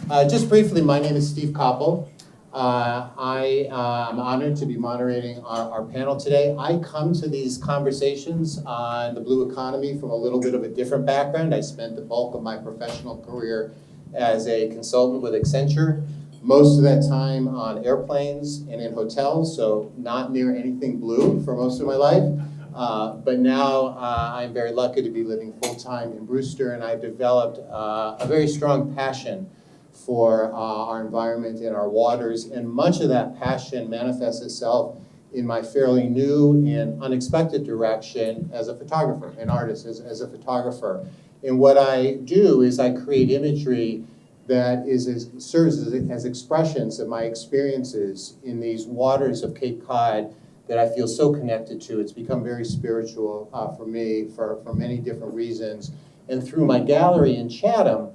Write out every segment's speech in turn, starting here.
Just briefly, my name is Steve Koppel. I am honored to be moderating our panel today. I come to these conversations on the blue economy from a little bit of a different background. I spent the bulk of my professional career as a consultant with Accenture, most of that time on airplanes and in hotels, so not near anything blue for most of my life. But now I'm very lucky to be living full-time in Brewster, and I've developed a very strong passion for our environment and our waters, and much of that passion manifests itself in my fairly new and unexpected direction as a photographer, an artist, as a photographer. And what I do is I create imagery that serves as expressions of my experiences in these waters of Cape Cod that I feel so connected to. It's become very spiritual for me for many different reasons. And through my gallery in Chatham,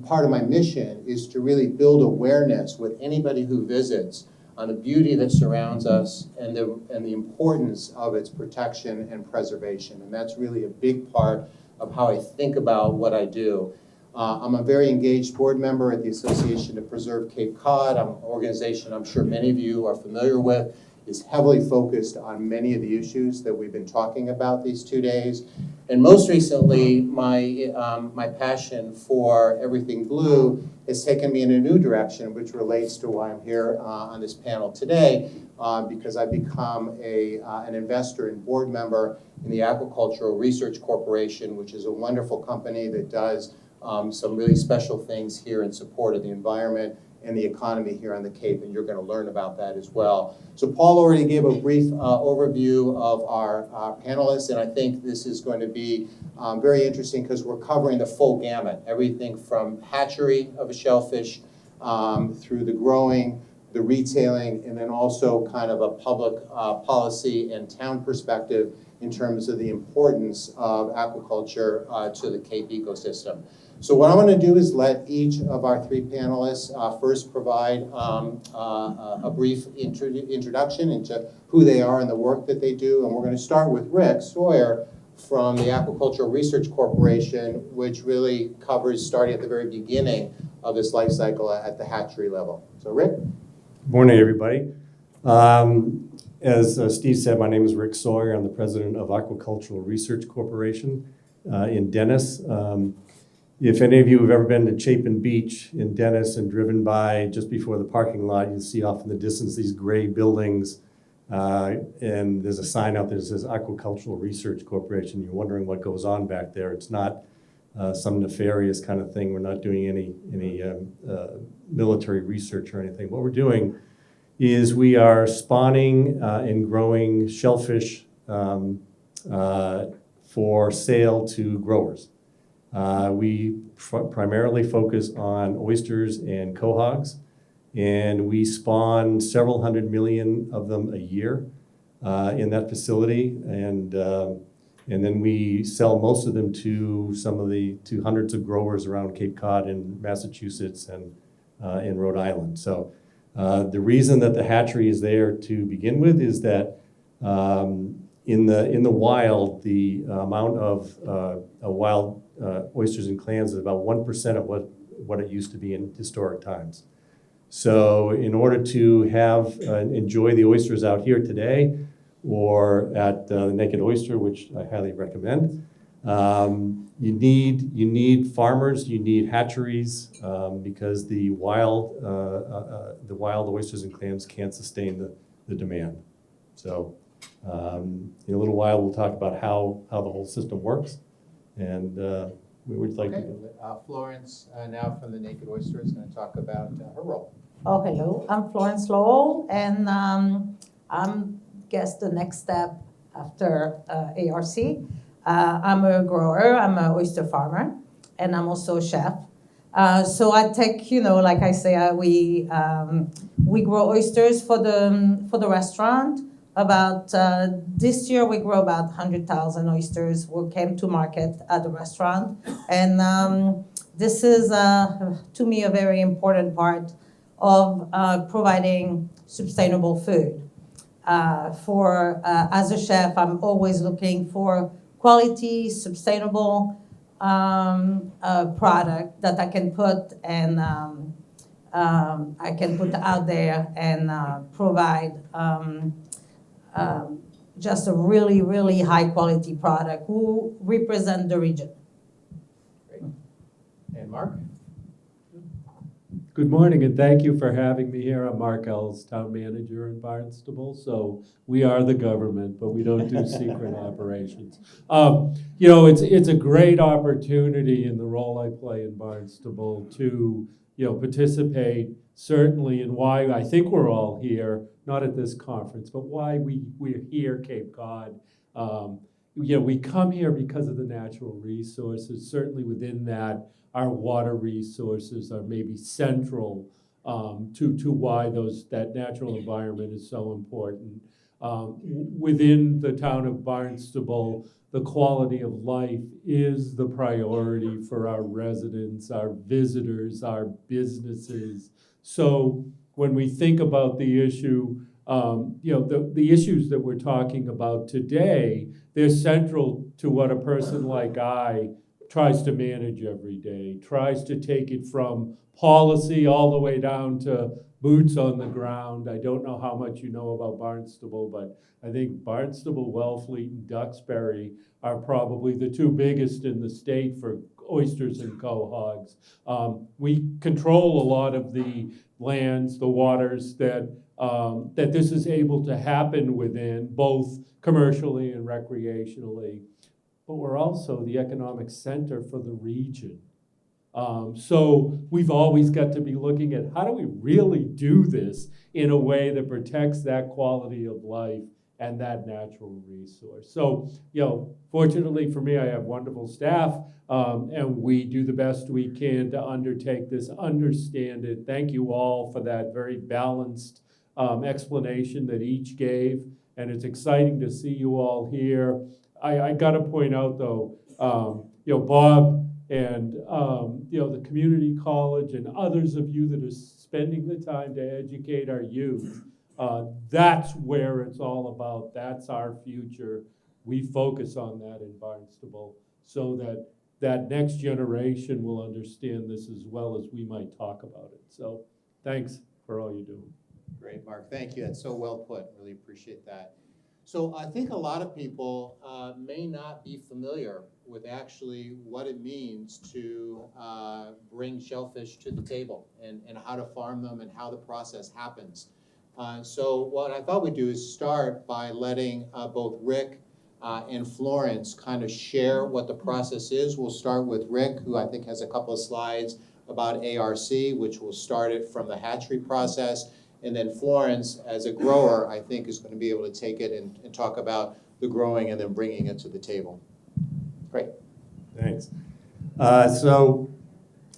part of my mission is to really build awareness with anybody who visits on the beauty that surrounds us and the importance of its protection and preservation. And that's really a big part of how I think about what I do. I'm a very engaged board member at the Association to Preserve Cape Cod. I'm an organization I'm sure many of you are familiar with. Is heavily focused on many of the issues that we've been talking about these 2 days. And most recently, my passion for everything blue has taken me in a new direction, which relates to why I'm here on this panel today, because I've become an investor and board member in the Agricultural Research Corporation, which is a wonderful company that does some really special things here in support of the environment and the economy here on the Cape, and you're going to learn about that as well. So Paul already gave a brief overview of our panelists, and I think this is going to be very interesting because we're covering the full gamut, everything from hatchery of a shellfish through the growing, the retailing, and then also kind of a public policy and town perspective in terms of the importance of aquaculture to the Cape ecosystem. So what I want to do is let each of our three panelists first provide a brief introduction into who they are and the work that they do. And we're going to start with Rick Sawyer from the Aquacultural Research Corporation, which really covers starting at the very beginning of this life cycle at the hatchery level. So Rick? Good morning, everybody. As Steve said, my name is Rick Sawyer. I'm the president of Aquacultural Research Corporation in Dennis. If any of you have ever been to Chapin Beach in Dennis and driven by just before the parking lot, you'll see off in the distance these gray buildings, and there's a sign out there that says Aquacultural Research Corporation. You're wondering what goes on back there. It's not some nefarious kind of thing. We're not doing any military research or anything. What we're doing is we are spawning and growing shellfish for sale to growers. We primarily focus on oysters and quahogs, and we spawn several hundred million of them a year in that facility, and then we sell most of them to hundreds of growers around Cape Cod in Massachusetts and in Rhode Island. So the reason that the hatchery is there to begin with is that in the wild, the amount of wild oysters and clams is about 1% of what it used to be in historic times. So in order to enjoy the oysters out here today or at the Naked Oyster, which I highly recommend, you need farmers, you need hatcheries, because the wild oysters and clams can't sustain the demand. So in a little while, we'll talk about how the whole system works. And we would like to do that. Florence, now from the Naked Oyster, is going to talk about her role. Oh, hello. I'm Florence Lowell, and I'm guess the next step after ARC. I'm a grower. I'm an oyster farmer, and I'm also a chef. So I take, like I say, we grow oysters for the restaurant. About this year, we grow about 100,000 oysters. We came to market at the restaurant, and this is to me a very important part of providing sustainable food. As a chef, I'm always looking for quality, sustainable product that I can put and I can put out there and provide just a really, really high quality product who represent the region. Great. And Mark? Good morning, and thank you for having me here. I'm Mark Ells, Town Manager in Barnstable. So we are the government, but we don't do secret operations. It's a great opportunity in the role I play in Barnstable to participate certainly in why I think we're all here, not at this conference, but why we're here, Cape Cod. We come here because of the natural resources. Certainly within that, our water resources are maybe central to why that natural environment is so important. Within the town of Barnstable, the quality of life is the priority for our residents, our visitors, our businesses. So when we think about the issue, the issues that we're talking about today, they're central to what a person like I tries to manage every day, tries to take it from policy all the way down to boots on the ground. I don't know how much you know about Barnstable, but I think Barnstable, Wellfleet, and Duxbury are probably the two biggest in the state for oysters and quahogs. We control a lot of the lands, the waters that this is able to happen within, both commercially and recreationally. But we're also the economic center for the region. So we've always got to be looking at how do we really do this in a way that protects that quality of life and that natural resource. So, fortunately for me, I have wonderful staff, and we do the best we can to undertake this, understand it. Thank you all for that very balanced explanation that each gave, and it's exciting to see you all here. I got to point out, though, Bob and, the community college and others of you that are spending the time to educate our youth, that's where it's all about. That's our future. We focus on that in Barnstable so that next generation will understand this as well as we might talk about it. So thanks for all you do. Great, Mark. Thank you. That's so well put. Really appreciate that. So I think a lot of people may not be familiar with actually what it means to bring shellfish to the table and how to farm them and how the process happens. So what I thought we'd do is start by letting both Rick and Florence kind of share what the process is. We'll start with Rick, who I think has a couple of slides about ARC, which will start it from the hatchery process. And then Florence, as a grower, I think is going to be able to take it and talk about the growing and then bringing it to the table. Great. Thanks.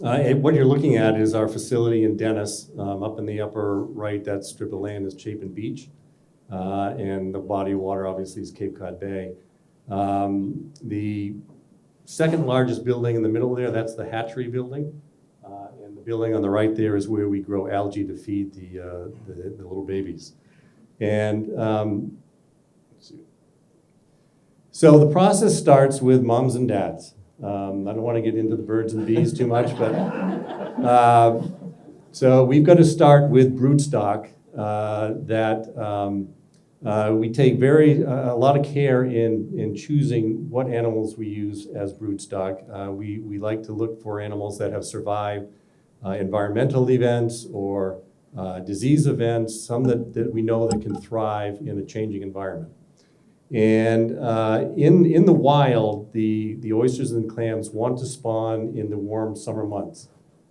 What you're looking at is our facility in Dennis. Up in the upper right, that strip of land is Chapin Beach. And the body of water, obviously, is Cape Cod Bay. The second largest building in the middle there, that's the hatchery building. And the building on the right there is where we grow algae to feed the little babies. And so the process starts with moms and dads. I don't want to get into the birds and bees too much, but so we've got to start with broodstock that we take a lot of care in choosing what animals we use as broodstock. We like to look for animals that have survived environmental events or disease events, some that we know that can thrive in a changing environment. And in the wild, the oysters and clams want to spawn in the warm summer months.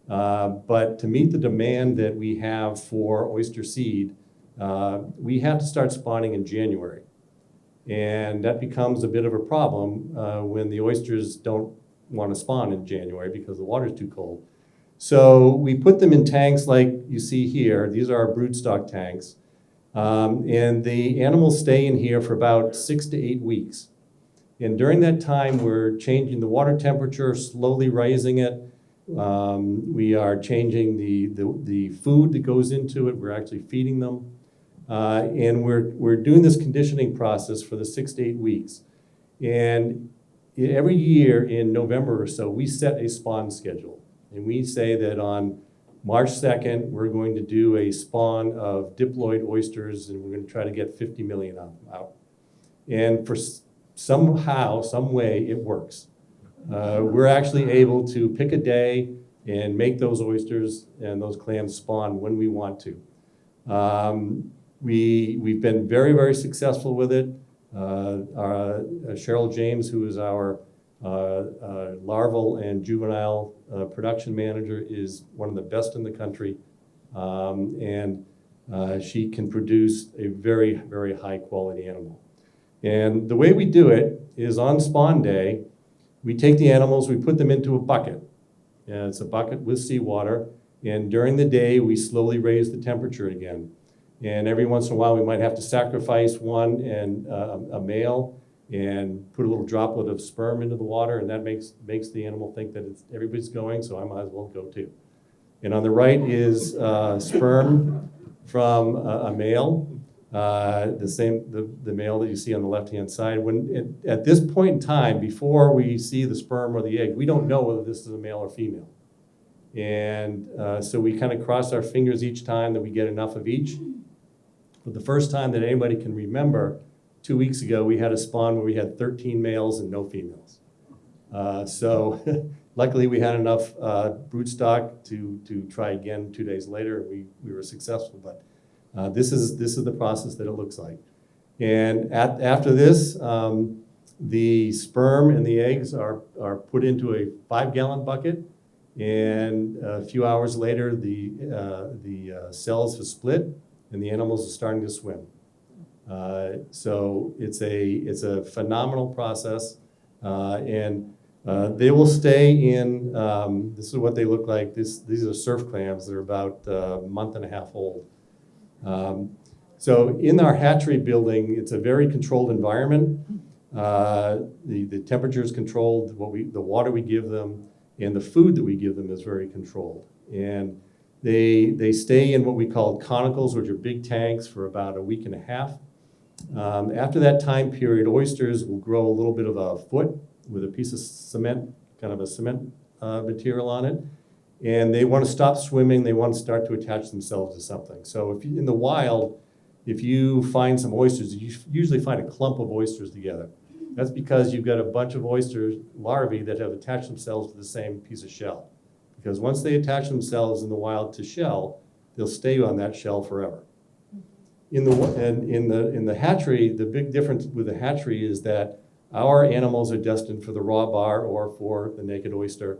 But to meet the demand that we have for oyster seed, we have to start spawning in January. And that becomes a bit of a problem when the oysters don't want to spawn in January because the water's too cold. So we put them in tanks like you see here. These are our broodstock tanks. And the animals stay in here for about 6 to 8 weeks. And during that time, we're changing the water temperature, slowly raising it. We are changing the food that goes into it. We're actually feeding them. And we're doing this conditioning process for the 6 to 8 weeks. And every year in November or so, we set a spawn schedule. And we say that on March 2nd, we're going to do a spawn of diploid oysters, and we're going to try to get 50 million of them out. And for somehow, some way, it works. We're actually able to pick a day and make those oysters and those clams spawn when we want to. We've been very, very successful with it. Cheryl James, who is our larval and juvenile production manager, is one of the best in the country. And she can produce a very, very high quality animal. And the way we do it is on spawn day, we take the animals, we put them into a bucket. And it's a bucket with seawater. And during the day, we slowly raise the temperature again. And every once in a while, we might have to sacrifice one and a male and put a little droplet of sperm into the water, and that makes the animal think that everybody's going, so I might as well go too. And on the right is sperm from a male, the male that you see on the left-hand side. At this point in time, before we see the sperm or the egg, we don't know whether this is a male or female. And so we kind of cross our fingers each time that we get enough of each. But the first time that anybody can remember, 2 weeks ago, we had a spawn where we had 13 males and no females. So luckily we had enough brood stock to try again 2 days later. We were successful, but this is the process that it looks like. And after this, the sperm and the eggs are put into a 5-gallon bucket. And a few hours later, the cells have split and the animals are starting to swim. So it's a phenomenal process, and they will stay in. This is what they look like. These are surf clams. They're about a month and a half old. So in our hatchery building, it's a very controlled environment. The temperature is controlled. The water we give them and the food that we give them is very controlled. And they stay in what we call conicals, which are big tanks, for about a week and a half. After that time period, oysters will grow a little bit of a foot with a piece of cement, kind of a cement material on it. And they want to stop swimming. They want to start to attach themselves to something. So if in the wild, if you find some oysters, you usually find a clump of oysters together. That's because you've got a bunch of oyster larvae that have attached themselves to the same piece of shell. Because once they attach themselves in the wild to shell, they'll stay on that shell forever. In the hatchery, the big difference with the hatchery is that our animals are destined for the raw bar or for the naked oyster.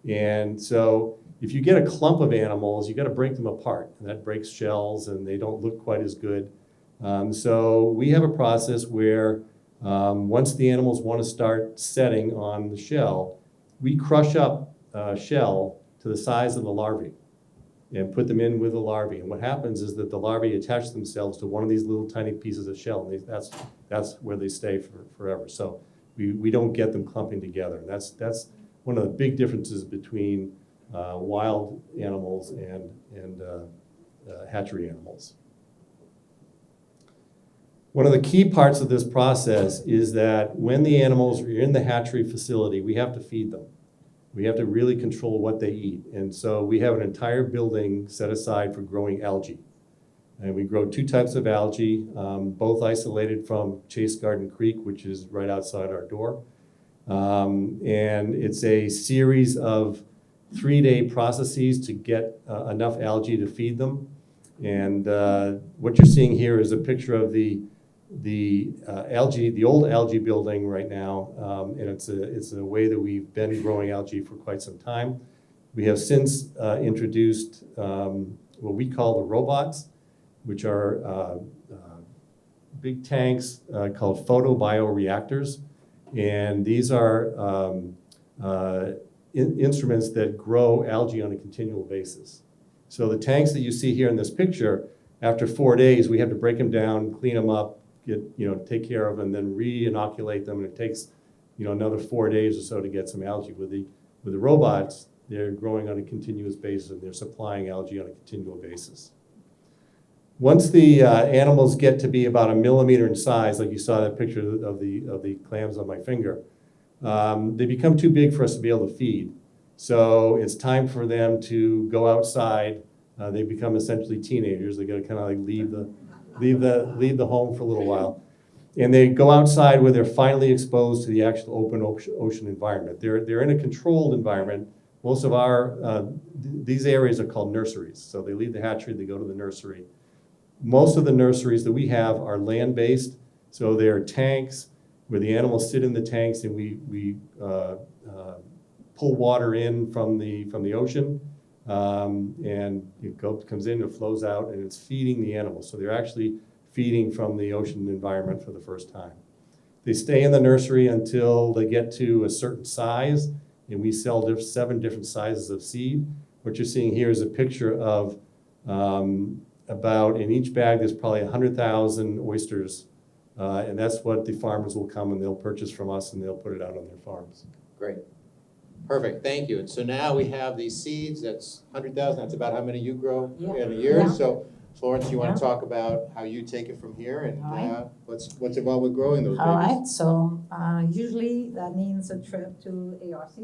And so if you get a clump of animals, you got to break them apart. And that breaks shells and they don't look quite as good. So we have a process where once the animals want to start setting on the shell, we crush up shell to the size of the larvae and put them in with the larvae. And what happens is that the larvae attach themselves to one of these little tiny pieces of shell. And that's where they stay forever. So we don't get them clumping together. And that's one of the big differences between wild animals and hatchery animals. One of the key parts of this process is that when the animals are in the hatchery facility, we have to feed them. We have to really control what they eat. And so we have an entire building set aside for growing algae. And we grow 2 types of algae, both isolated from Chase Garden Creek, which is right outside our door. And it's a series of 3-day processes to get enough algae to feed them. And what you're seeing here is a picture of the algae, the old algae building right now, and it's a way that we've been growing algae for quite some time. We have since introduced what we call the robots, which are big tanks called photobioreactors, and these are instruments that grow algae on a continual basis. So the tanks that you see here in this picture, after 4 days, we have to break them down, clean them up, take care of them, and then re-inoculate them, and it takes another 4 days or so to get some algae. With the robots, they're growing on a continuous basis and they're supplying algae on a continual basis. Once the animals get to be about 1 millimeter in size, like you saw that picture of the clams on my finger, they become too big for us to be able to feed. So it's time for them to go outside. They become essentially teenagers. They got to kind of like leave the home for a little while. And they go outside where they're finally exposed to the actual open ocean environment. They're in a controlled environment. Most of these areas are called nurseries. So they leave the hatchery, they go to the nursery. Most of the nurseries that we have are land-based. So they're tanks where the animals sit in the tanks, and we pull water in from the ocean, and it comes in, it flows out, and it's feeding the animals. So they're actually feeding from the ocean environment for the first time. They stay in the nursery until they get to a certain size, and we sell 7 different sizes of seed. What you're seeing here is a picture of about, in each bag, there's probably 100,000 oysters, and that's what the farmers will come and they'll purchase from us, and they'll put it out on their farms. Great. Perfect, thank you. And so now we have these seeds, that's 100,000, that's about how many you grow in a year. Yeah. So Florence, you want Yeah. to talk about how you take it from here and All right. what's involved with growing those All babies? right, so usually that means a trip to ARC,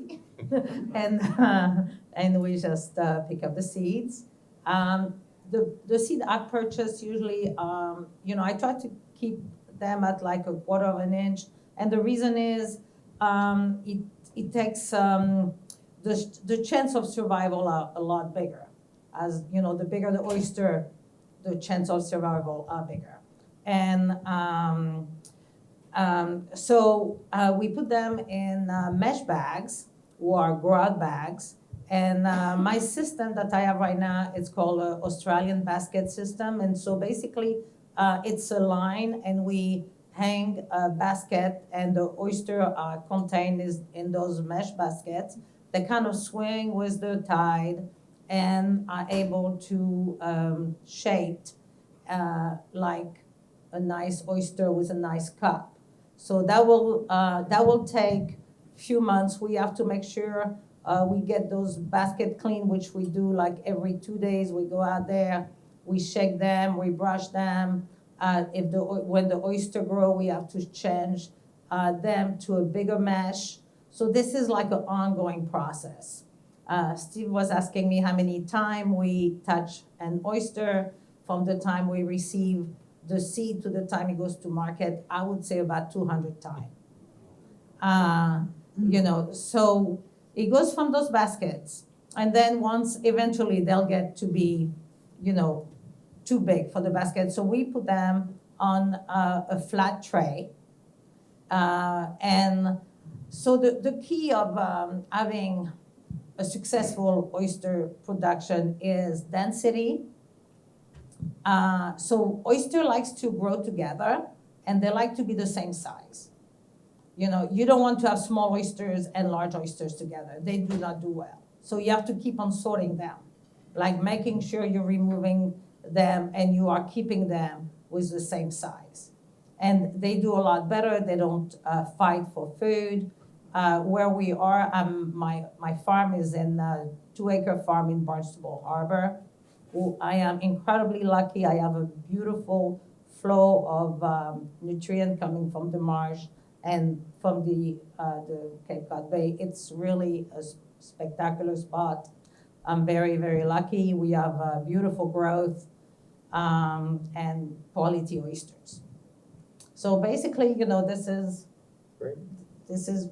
and we just pick up the seeds. The seed I purchase usually, I try to keep them at like a quarter of an inch, and the reason is it takes the chance of survival are a lot bigger. As you know, the bigger the oyster, the chance of survival are bigger. And so we put them in mesh bags or grow out bags. And my system that I have right now, it's called an Australian basket system. And so basically, it's a line, and we hang a basket, and the oyster are contained in those mesh baskets. They kind of swing with the tide and are able to shape like a nice oyster with a nice cup. So that will take a few months. We have to make sure we get those baskets clean, which we do like every 2 days. We go out there, we shake them, we brush them. When the oyster grow, we have to change them to a bigger mesh. So this is like an ongoing process. Steve was asking me how many times we touch an oyster from the time we receive the seed to the time it goes to market. I would say about 200 times. So it goes from those baskets, and then once eventually they'll get to be, too big for the basket. So we put them on a flat tray, and so the key of having a successful oyster production is density. So oyster likes to grow together, and they like to be the same size. You don't want to have small oysters and large oysters together. They do not do well. So you have to keep on sorting them, like making sure you're removing them and you are keeping them with the same size. And they do a lot better. They don't fight for food. Where we are, my farm is in a 2-acre farm in Barnstable Harbor. I am incredibly lucky. I have a beautiful flow of nutrient coming from the marsh and from the Cape Cod Bay. It's really a spectacular spot. I'm very, very lucky. We have beautiful growth and quality oysters. So basically, this is Great. This is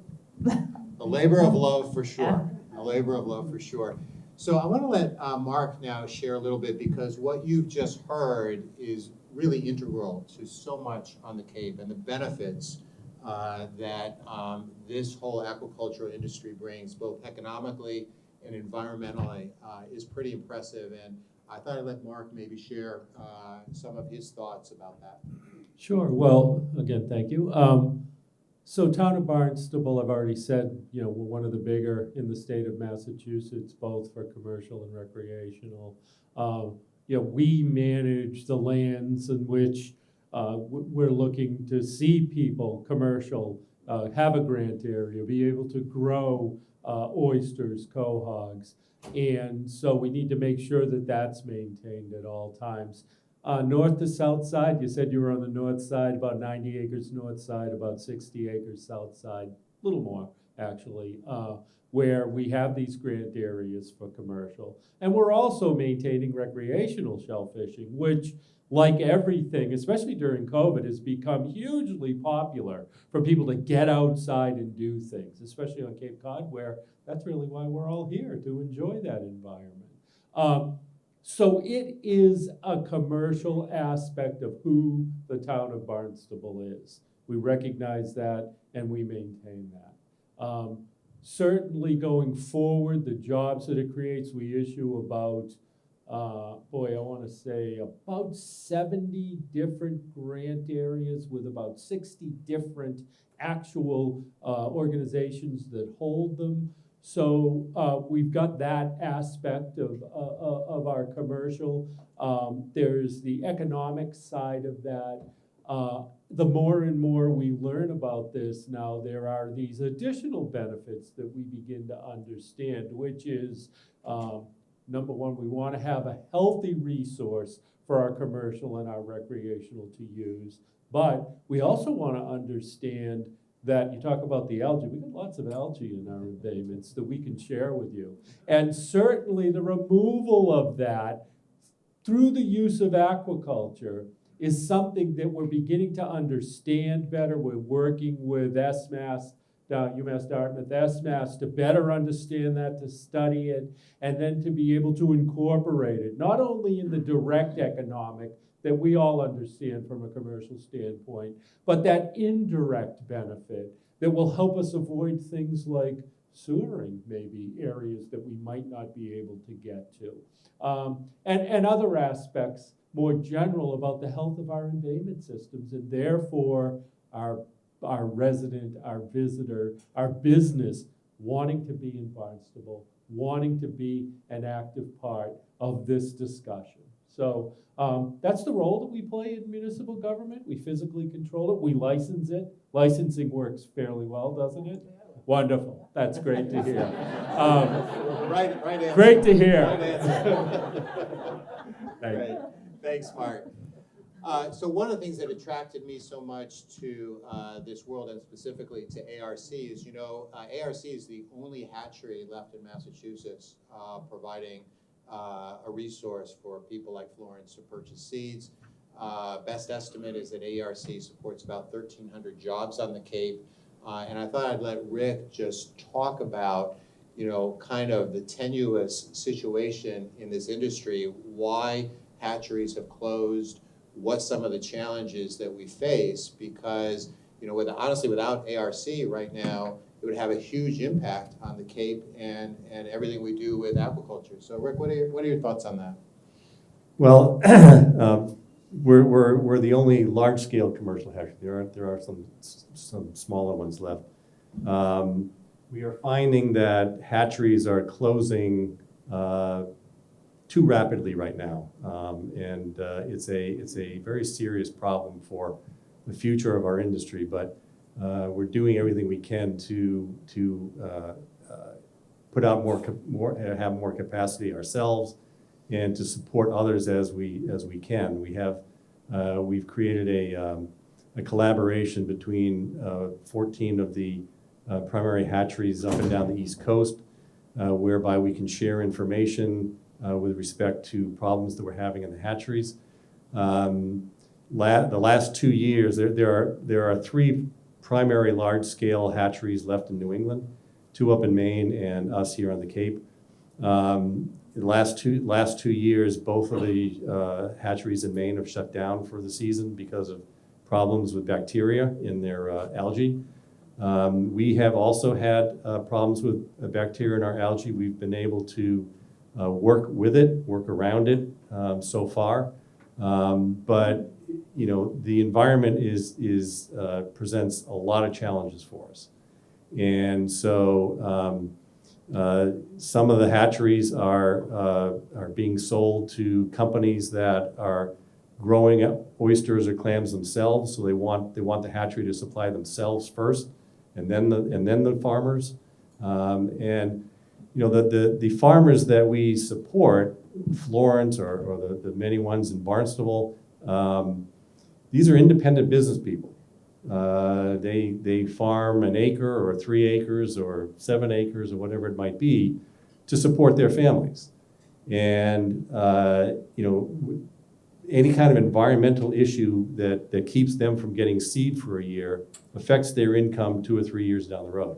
A labor of love for sure. A labor of love for sure. So I want to let Mark now share a little bit, because what you've just heard is really integral to so much on the Cape, and the benefits that this whole aquaculture industry brings, both economically and environmentally, is pretty impressive. And I thought I'd let Mark maybe share some of his thoughts about that. Sure. Well, again, thank you. So town of Barnstable, I've already said, we're one of the bigger in the state of Massachusetts, both for commercial and recreational. We manage the lands in which we're looking to see people, commercial, have a grant area, be able to grow oysters, quahogs. And so we need to make sure that that's maintained at all times. North to south side, you said you were on the north side, about 90 acres north side, about 60 acres south side, a little more. actually, where we have these grant areas for commercial. And we're also maintaining recreational shellfishing, which, like everything, especially during COVID, has become hugely popular for people to get outside and do things, especially on Cape Cod, where that's really why we're all here, to enjoy that environment. So it is a commercial aspect of who the town of Barnstable is. We recognize that and we maintain that. Certainly going forward, the jobs that it creates, we issue about, I want to say about 70 different grant areas with about 60 different actual organizations that hold them. So we've got that aspect of our commercial. There's the economic side of that. The more and more we learn about this now, there are these additional benefits that we begin to understand, which is, number one, we want to have a healthy resource for our commercial and our recreational to use. But we also want to understand that you talk about the algae. We got lots of algae in our embayments that we can share with you. And certainly the removal of that through the use of aquaculture is something that we're beginning to understand better. We're working with SMAS, UMass Dartmouth SMAS, to better understand that, to study it, and then to be able to incorporate it, not only in the direct economic that we all understand from a commercial standpoint, but that indirect benefit that will help us avoid things like sewering, maybe areas that we might not be able to get to. And other aspects more general about the health of our embayment systems, and therefore our resident, our visitor, our business wanting to be in Barnstable, wanting to be an active part of this discussion. So that's the role that we play in municipal government. We physically control it. We license it. Licensing works fairly well, doesn't it? Wonderful. That's great to hear. Right answer. Great to hear. Right answer. Great. Thanks, Mark. So one of the things that attracted me so much to this world, and specifically to ARC, is, ARC is the only hatchery left in Massachusetts providing a resource for people like Florence to purchase seeds. Best estimate is that ARC supports about 1,300 jobs on the Cape. And I thought I'd let Rick just talk about, kind of the tenuous situation in this industry, why hatcheries have closed, what some of the challenges that we face, because, honestly, without ARC right now, it would have a huge impact on the Cape and everything we do with aquaculture. So, Rick, what are your thoughts on that? Well, we're the only large-scale commercial hatchery. There are some smaller ones left. We are finding that hatcheries are closing too rapidly right now, and it's a very serious problem for the future of our industry. But we're doing everything we can to put out have more capacity ourselves, and to support others as we can. We've created a collaboration between 14 of the primary hatcheries up and down the East Coast, whereby we can share information with respect to problems that we're having in the hatcheries. The last 2 years, there are 3 primary large-scale hatcheries left in New England, 2 up in Maine and us here on the Cape. In the last two years, both of the hatcheries in Maine have shut down for the season because of problems with bacteria in their algae. We have also had problems with bacteria in our algae. We've been able to work around it so far, but the environment presents a lot of challenges for us, and so some of the hatcheries are being sold to companies that are growing up oysters or clams themselves. So they want the hatchery to supply themselves first, and then the farmers. The farmers that we support, Florence or the many ones in Barnstable, these are independent business people. They farm an acre or 3 acres or 7 acres or whatever it might be to support their families. And, any kind of environmental issue that keeps them from getting seed for a year affects their income 2 or 3 years down the road.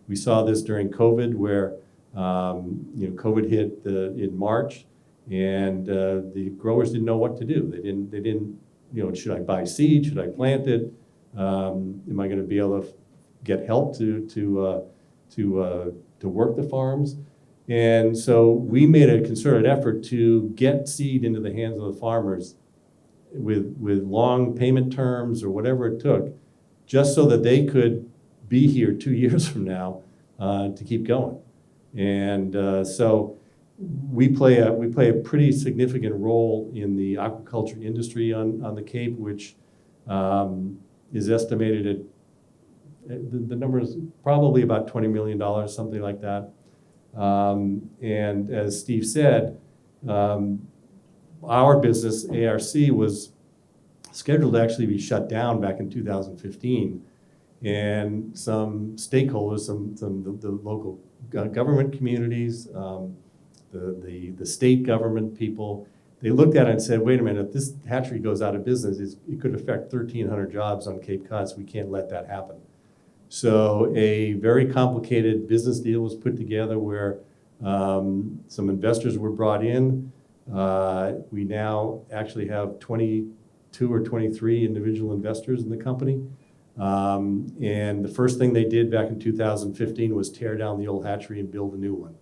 We saw this during COVID where, COVID hit in March, and the growers didn't know what to do. They didn't, should I buy seed? Should I plant it? Am I going to be able to get help to work the farms? And so we made a concerted effort to get seed into the hands of the farmers with long payment terms or whatever it took, just so that they could be here 2 years from now to keep going. And so we play a pretty significant role in the aquaculture industry on the Cape, which is estimated at the number is probably about $20 million, something like that. And as Steve said, our business, ARC, was scheduled to actually be shut down back in 2015. And some stakeholders, the local government communities, the state government people, they looked at it and said, wait a minute, if this hatchery goes out of business, it could affect 1,300 jobs on Cape Cod, so we can't let that happen. So a very complicated business deal was put together where some investors were brought in. We now actually have 22 or 23 individual investors in the company. And the first thing they did back in 2015 was tear down the old hatchery and build a new one.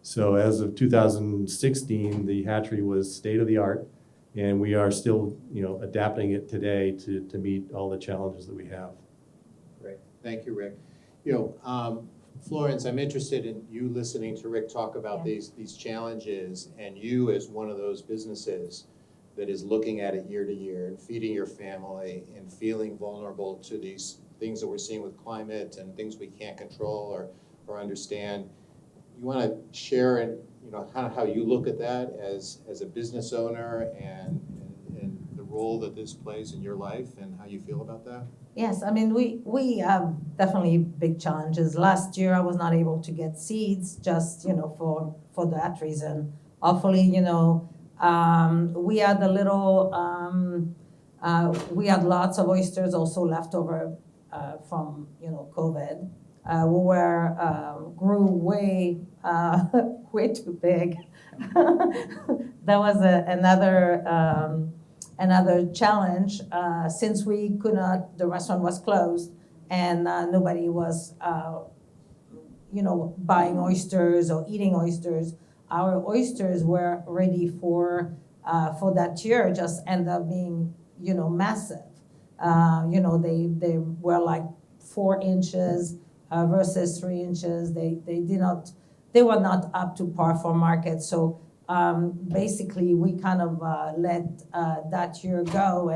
So as of 2016, the hatchery was state of the art, and we are still, adapting it today to meet all the challenges that we have. Great, thank you, Rick. Florence, I'm interested in you listening to Rick talk about these challenges, and you as one of those businesses that is looking at it year to year and feeding your family and feeling vulnerable to these things that we're seeing with climate and things we can't control or understand. You want to share, kind of how you look at that as a business owner and the role that this plays in your life and how you feel about that? Yes, I mean, we have definitely big challenges. Last year, I was not able to get seeds just, for that reason. Hopefully, we had we had lots of oysters also left over from, COVID. We grew way too big. That was another challenge since we could not, the restaurant was closed and nobody was, buying oysters or eating oysters. Our oysters were ready for that year, just end up being, massive. They were like 4 inches versus 3 inches. They were not up to par for market. So basically, we kind of let that year go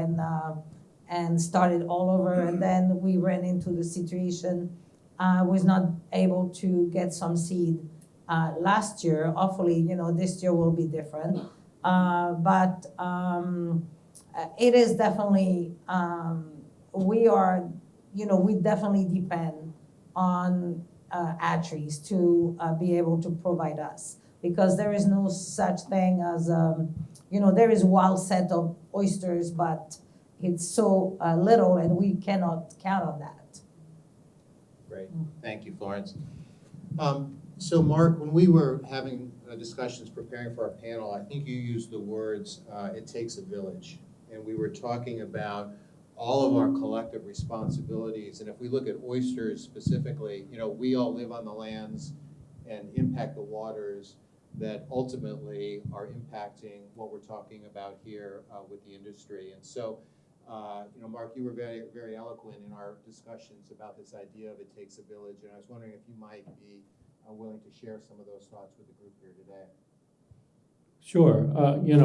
and started all over. And then we ran into the situation, was not able to get some seed last year. Hopefully, this year will be different. But it is definitely, we definitely depend on hatcheries to be able to provide us. Because there is no such thing as, there is wild set of oysters, but it's so little and we cannot count on that. Great, thank you, Florence. So Mark, when we were having discussions preparing for our panel, I think you used the words, it takes a village. And we were talking about all of our collective responsibilities. And if we look at oysters specifically, we all live on the lands and impact the waters that ultimately are impacting what we're talking about here with the industry. And so, Mark, you were very, very eloquent in our discussions about this idea of it takes a village. And I was wondering if you might be willing to share some of those thoughts with the group here today. Sure.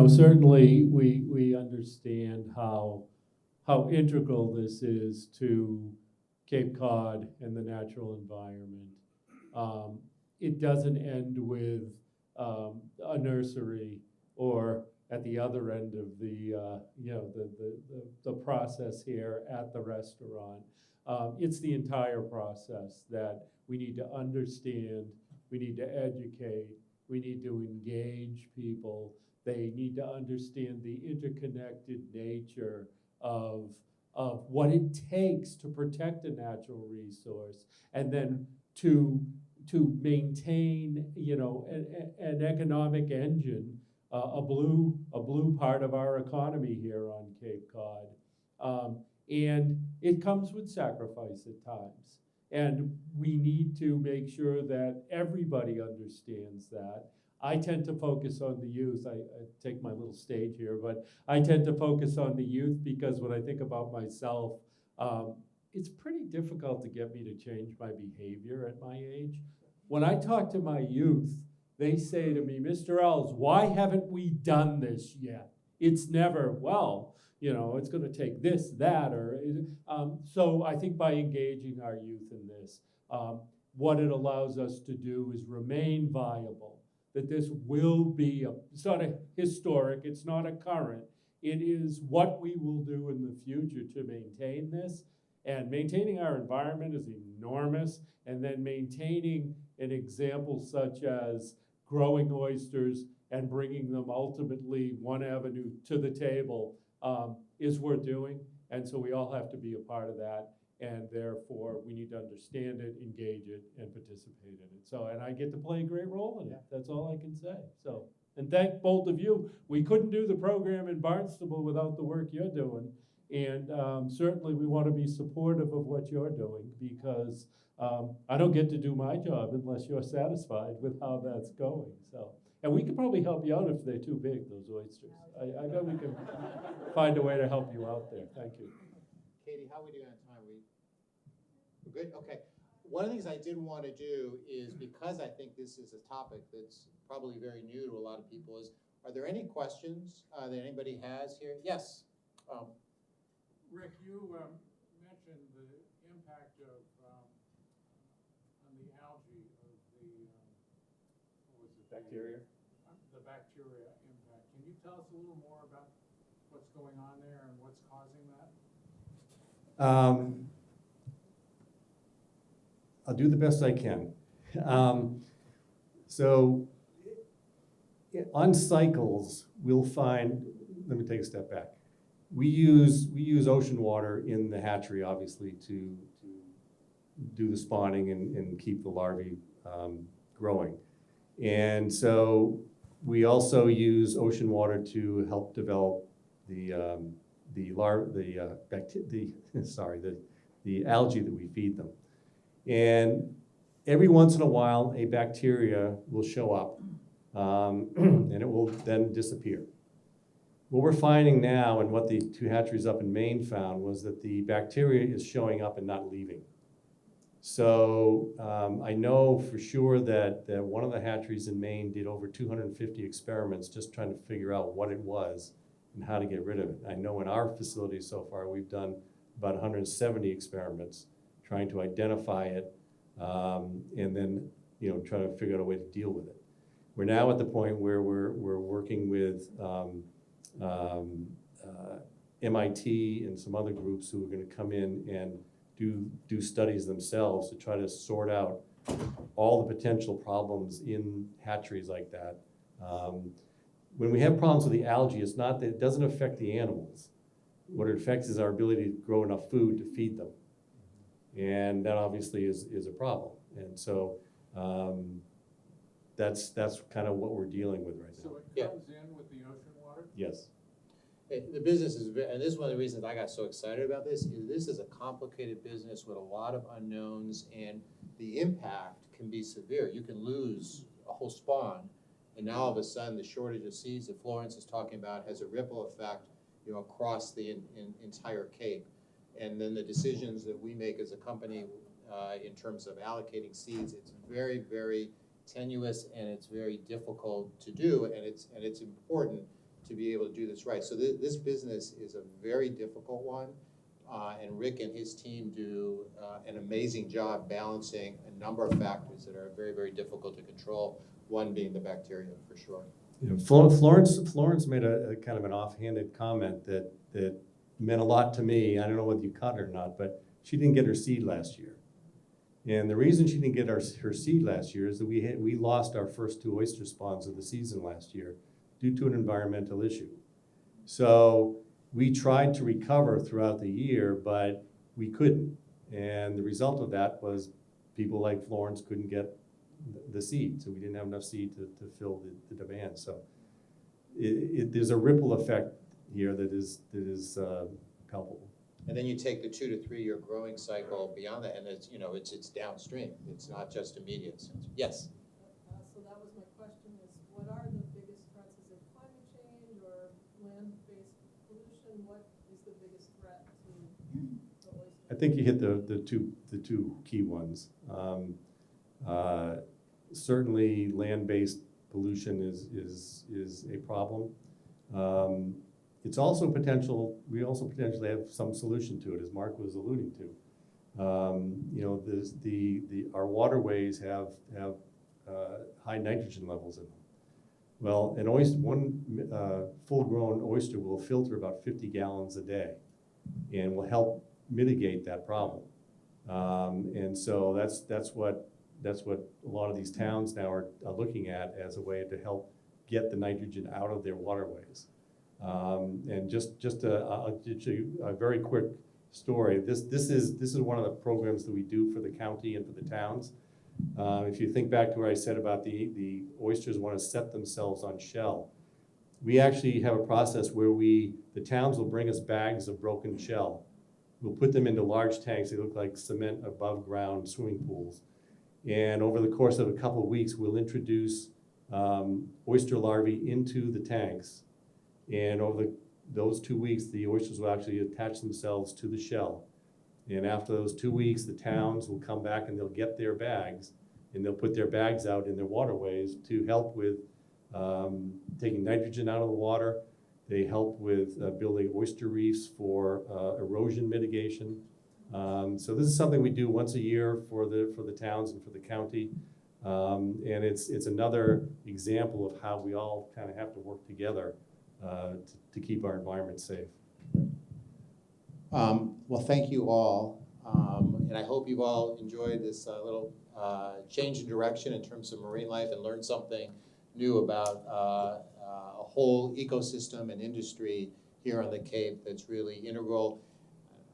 Certainly we understand how integral this is to Cape Cod and the natural environment. It doesn't end with a nursery or at the other end of the process here at the restaurant. It's the entire process that we need to understand, we need to educate, we need to engage people. They need to understand the interconnected nature of what it takes to protect a natural resource, and then to maintain, an economic engine, a blue part of our economy here on Cape Cod. And it comes with sacrifice at times. And we need to make sure that everybody understands that. I tend to focus on the youth. I take my little stage here, but I tend to focus on the youth because when I think about myself, it's pretty difficult to get me to change my behavior at my age. When I talk to my youth, they say to me, Mr. Ells, why haven't we done this yet? It's never, well, it's going to take this, that, or so I think by engaging our youth in this, what it allows us to do is remain viable, that this will be, it's not a historic, it's not a current, it is what we will do in the future to maintain this. And maintaining our environment is enormous, and then maintaining an example such as growing oysters and bringing them ultimately one avenue to the table is worth doing. And so we all have to be a part of that. And therefore, we need to understand it, engage it, and participate in it. So, and I get to play a great role in it. That's all I can say. So, and thank both of you. We couldn't do the program in Barnstable without the work you're doing. And certainly we want to be supportive of what you're doing, because I don't get to do my job unless you're satisfied with how that's going. So, and we could probably help you out if they're too big, those oysters. I bet we can find a way to help you out there. Thank you. Katie, how are we doing on time? We're good? Okay. One of the things I did want to do is, because I think this is a topic that's probably very new to a lot of people, is are there any questions that anybody has here? Yes. Rick, you mentioned the impact of on the algae of the what was it? Bacteria? The bacteria impact. Can you tell us a little more about what's going on there and what's causing that? I'll do the best I can. So on cycles, we'll find, let me take a step back. We use ocean water in the hatchery, obviously, to do the spawning and keep the larvae growing. And so we also use ocean water to help develop the algae that we feed them. And every once in a while, a bacteria will show up, and it will then disappear. What we're finding now, and what the two hatcheries up in Maine found, was that the bacteria is showing up and not leaving. So I know for sure that one of the hatcheries in Maine did over 250 experiments just trying to figure out what it was and how to get rid of it. I know in our facility so far, we've done about 170 experiments trying to identify it, and then try to figure out a way to deal with it. We're now at the point where we're working with MIT and some other groups who are going to come in and do studies themselves to try to sort out all the potential problems in hatcheries like that. When we have problems with the algae, it's not that it doesn't affect the animals. What it affects is our ability to grow enough food to feed them. And that obviously is a problem. And so that's kind of what we're dealing with right now. So it comes in with the ocean water? Yes. The business is, and this is one of the reasons I got so excited about this, is this is a complicated business with a lot of unknowns, and the impact can be severe. You can lose a whole spawn, and now all of a sudden the shortage of seeds that Florence is talking about has a ripple effect, across the entire Cape. And then the decisions that we make as a company in terms of allocating seeds, it's very, very tenuous, and it's very difficult to do, and it's important to be able to do this right. So this business is a very difficult one, and Rick and his team do an amazing job balancing a number of factors that are very, very difficult to control, one being the bacteria, for sure. Florence made a kind of an offhanded comment that meant a lot to me. I don't know whether you caught it or not, but she didn't get her seed last year. And the reason she didn't get her seed last year is that we lost our first 2 oyster spawns of the season last year due to an environmental issue. So we tried to recover throughout the year, but we couldn't. And the result of that was people like Florence couldn't get the seed, so we didn't have enough seed to fill the demand. So there's a ripple effect here that is palpable. And then you take the 2 to 3 year growing cycle beyond that, and it's, you know, it's downstream. It's not just immediate. Yes? So that was my question, is what are the biggest threats? Is it climate change or land-based pollution? What is the biggest threat to the oyster? I think you hit the two key ones. Certainly, land-based pollution is a problem. It's also potential. We also potentially have some solution to it, as Mark was alluding to. You know, our waterways have high nitrogen levels in them. Well, one full-grown oyster will filter about 50 gallons a day, and will help mitigate that problem. And so that's what a lot of these towns now are looking at as a way to help get the nitrogen out of their waterways. And I'll give you a very quick story. This is one of the programs that we do for the county and for the towns. If you think back to what I said about the oysters want to set themselves on shell, we actually have a process where the towns will bring us bags of broken shell. We'll put them into large tanks. They look like cement above ground swimming pools. And over the course of a couple of weeks, we'll introduce oyster larvae into the tanks. And over those 2 weeks, the oysters will actually attach themselves to the shell. And after those 2 weeks, the towns will come back and they'll get their bags, and they'll put their bags out in their waterways to help with taking nitrogen out of the water. They help with building oyster reefs for erosion mitigation. So this is something we do once a year for the towns and for the county. And it's another example of how we all kind of have to work together to keep our environment safe. Well, thank you all. And I hope you've all enjoyed this little change in direction in terms of marine life and learned something new about a whole ecosystem and industry here on the Cape that's really integral.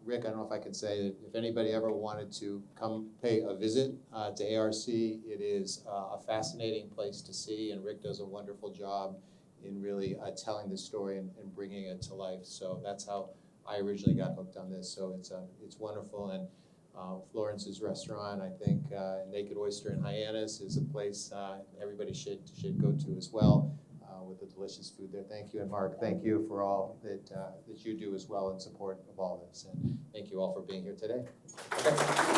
Rick, I don't know if I could say that if anybody ever wanted to come pay a visit to ARC, it is a fascinating place to see, and Rick does a wonderful job in really telling the story and bringing it to life. So that's how I originally got hooked on this. So it's wonderful, and Florence's restaurant, I think, Naked Oyster in Hyannis is a place everybody should go to as well, with the delicious food there. Thank you, and Mark, thank you for all that you do as well in support of all this, and thank you all for being here today. Okay.